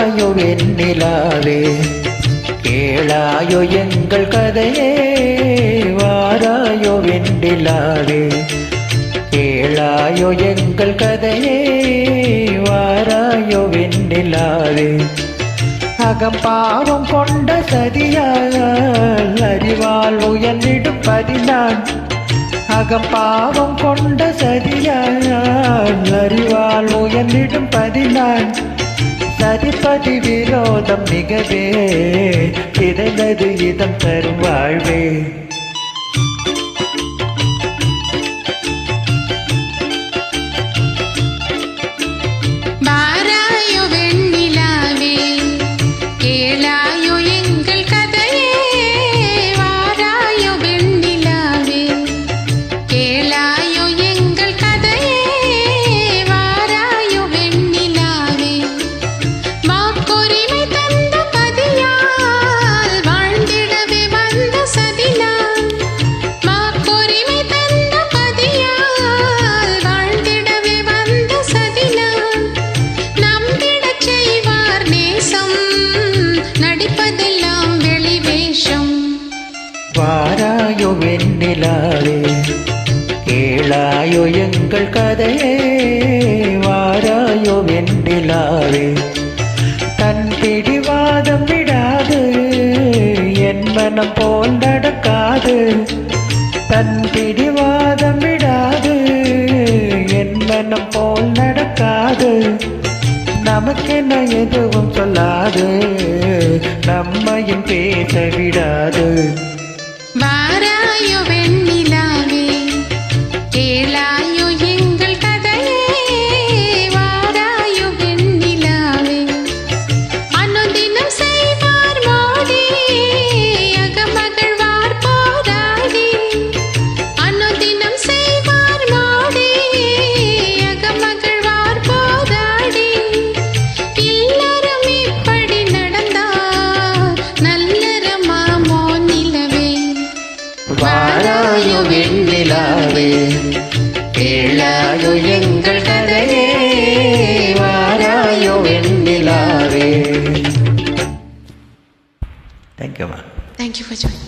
வாராயோ வெண்ணிலாவே கேளாயோ எங்கள் கதையே வாராயோ வெண்ணிலாவே கேளாயோ எங்கள் கதையே வாராயோ வெண்ணிலாவே அகம்பாவம் கொண்ட சதியால் அறிவால் உயர்ந்திடும் பதினான் அகம்பாவம் கொண்ட சதியால் அறிவால் உயர்ந்திடும் பதினான் சதிபதி விரோதம் மிகவே இறைந்தது இதம் தரும் வாழ்வே வாராயோ வெண்ணிலாவே கேளாயோ எங்கள் கதையே வாராயோ வெண்ணிலாவே தன் பிடிவாதம் விடாது என் மனம் போல் நடக்காது தன் பிடிவாதம் விடாது என் மனம் போல் நடக்காது நமக்கென்ன எதுவும் சொல்லாது நம்மையும் பேச விடாது வாராயோ வெண்ணிலாவே கேளாயோ எங்கள் கதையே வாராயோ வெண்ணிலாவே அனுதினம் செய்வார் மோடி அகமகிழ்வார் போராடி அனுதினம் செய்வார் மோடி அகமகிழ்வார் போராடி எல்லாரும் இப்படி நடந்தார் நல்லறமாமோ நிலவே வாராயோ வெண்ணிலாவே கேளாயோ எங்கள் கதையே வாராயோ வெண்ணிலாவே. Thank you, ma. Thank you for joining.